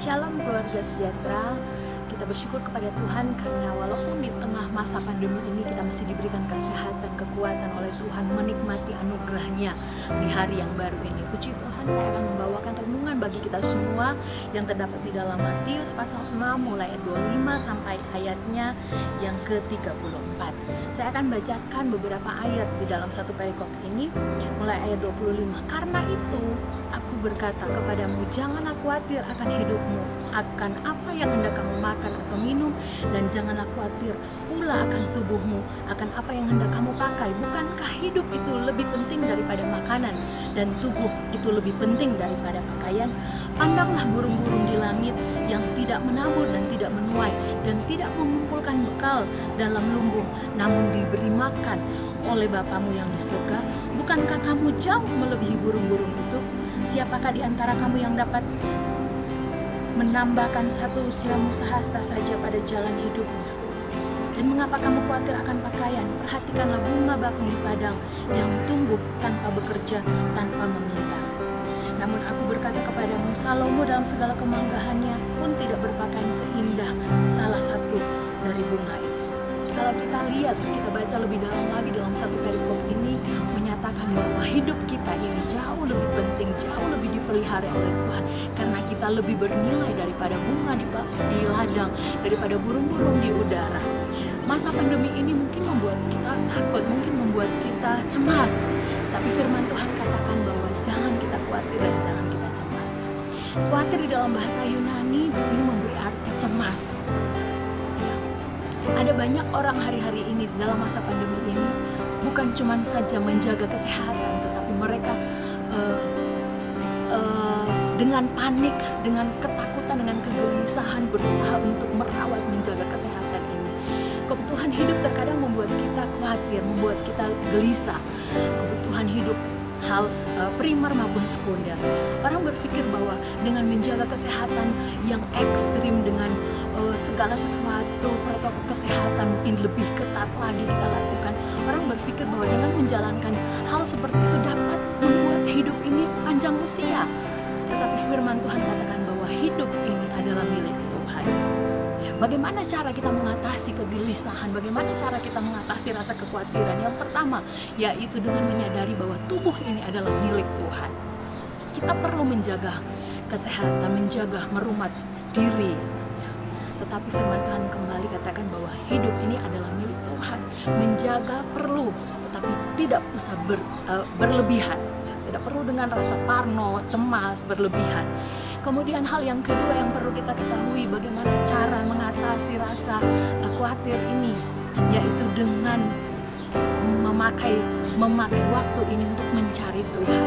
Shalom keluarga sejahtera. Kita bersyukur kepada Tuhan karena walaupun di tengah masa pandemi ini kita masih diberikan kesehatan, kekuatan oleh Tuhan, menikmati anugerahnya di hari yang baru ini. Puji Tuhan, saya akan membawakan renungan bagi kita semua yang terdapat di dalam Matius pasal 6 mulai ayat 25 sampai ayatnya yang ke-34. Saya akan bacakan beberapa ayat di dalam satu perikop ini mulai ayat 25. Karena itu aku berkata kepadamu, janganlah khawatir akan hidupmu, akan apa yang hendak kamu makan atau minum, dan janganlah khawatir pula akan tubuhmu, akan apa yang hendak kamu pakai. Bukankah hidup itu lebih penting daripada makanan, dan tubuh itu lebih penting daripada pakaian? Pandanglah burung-burung di langit yang tidak menabur dan tidak menuai, dan tidak mengumpulkan bekal dalam lumbung, namun diberi makan oleh Bapamu yang di surga. Bukankah kamu jauh melebihi burung-burung itu? Siapakah di antara kamu yang dapat menambahkan satu silamu sehasta saja pada jalan hidupnya? Dan mengapa kamu khawatir akan pakaian? Perhatikanlah bunga bakung di padang yang tumbuh tanpa bekerja, tanpa meminta. Namun aku berkata kepadamu, Salomo dalam segala kemanggahannya pun tidak berpakaian seindah salah satu dari bunga itu. Kalau kita lihat, kita baca lebih dalam lagi dalam satu perikop ini menyatakan bahwa hidup kita ini jauh lebih penting, jauh lebih dipelihara oleh Tuhan, karena kita lebih bernilai daripada bunga di ladang, daripada burung-burung di udara. Masa pandemi ini mungkin membuat kita takut, mungkin membuat kita cemas, tapi firman Tuhan katakan bahwa jangan kita khawatir dan jangan kita cemas. Khawatir di dalam bahasa Yunani di sini memberi arti cemas. Ada banyak orang hari-hari ini di dalam masa pandemi ini bukan cuma saja menjaga kesehatan, tetapi mereka dengan panik, dengan ketakutan, dengan kegelisahan berusaha untuk merawat, menjaga kesehatan ini. Kebutuhan hidup terkadang membuat kita khawatir, membuat kita gelisah. Kebutuhan hidup hal primer maupun sekunder. Orang berpikir bahwa dengan menjaga kesehatan yang ekstrim, dengan segala sesuatu protokol kesehatan mungkin lebih ketat lagi kita lakukan, orang berpikir bahwa dengan menjalankan hal seperti itu dapat membuat hidup ini panjang usia. Tetapi firman Tuhan katakan bahwa hidup ini adalah milik Tuhan. Bagaimana cara kita mengatasi kegelisahan? Bagaimana cara kita mengatasi rasa kekhawatiran? Yang pertama, yaitu dengan menyadari bahwa tubuh ini adalah milik Tuhan. Kita perlu menjaga kesehatan, menjaga merumat diri. Tetapi firman Tuhan kembali katakan bahwa hidup ini adalah milik Tuhan. Menjaga perlu, tetapi tidak usah berlebihan. Tidak perlu dengan rasa parno, cemas, berlebihan. Kemudian hal yang kedua yang perlu kita ketahui, bagaimana cara mengatasi rasa khawatir ini, yaitu dengan memakai waktu ini untuk mencari Tuhan.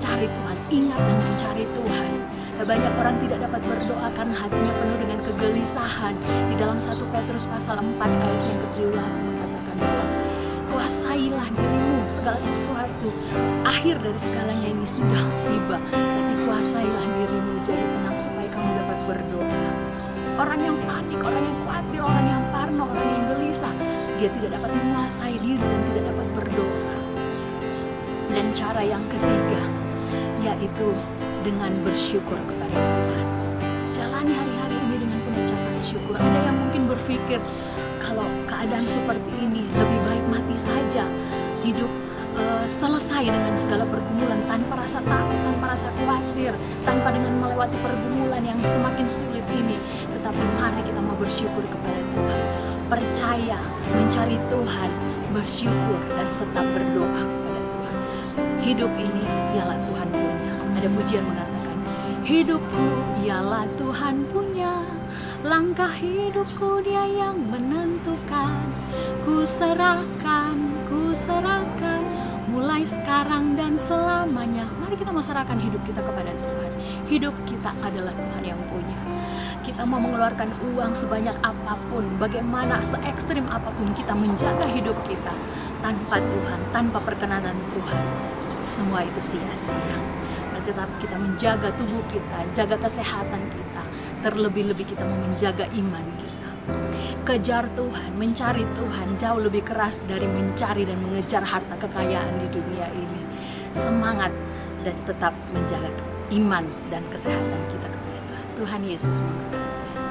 Cari Tuhan, ingat dan mencari Tuhan. Banyak orang tidak dapat berdoa karena hatinya penuh dengan kegelisahan. Di dalam 1 Petrus pasal 4 ayat yang ke-17 mengatakan bahwa kuasailah dirimu, segala sesuatu, akhir dari segalanya ini sudah tiba, tapi kuasailah dirimu, jadi tenang supaya kamu dapat berdoa. Orang yang panik, orang yang khawatir, orang yang parno, orang yang gelisah, dia tidak dapat menguasai diri dan tidak dapat berdoa. Dan cara yang ketiga, yaitu dengan bersyukur kepada Tuhan. Jalani hari-hari ini dengan pengucapan syukur. Ada yang mungkin berpikir, kalau keadaan seperti ini lebih baik mati saja, hidup selesai dengan segala pergumulan tanpa rasa takut, tanpa rasa khawatir, tanpa dengan melewati pergumulan yang semakin sulit ini. Tetapi mari kita mau bersyukur kepada Tuhan, percaya, mencari Tuhan, bersyukur dan tetap berdoa kepada Tuhan. Hidup ini ialah Tuhan punya. Ada pujian mengatakan, hidupku ialah Tuhan punya, langkah hidupku Dia yang menentukan. Ku serahkan, mulai sekarang dan selamanya. Mari kita mau serahkan hidup kita kepada Tuhan. Hidup kita adalah Tuhan yang punya. Kita mau mengeluarkan uang sebanyak apapun, bagaimana se-ekstrim apapun kita menjaga hidup kita tanpa Tuhan, tanpa perkenanan Tuhan, semua itu sia-sia. Tetapi kita menjaga tubuh kita, jaga kesehatan kita, terlebih-lebih kita mau menjaga iman kita. Kejar Tuhan, mencari Tuhan jauh lebih keras dari mencari dan mengejar harta kekayaan di dunia ini. Semangat dan tetap menjaga iman dan kesehatan kita kepada Tuhan. Tuhan Yesus memberkati.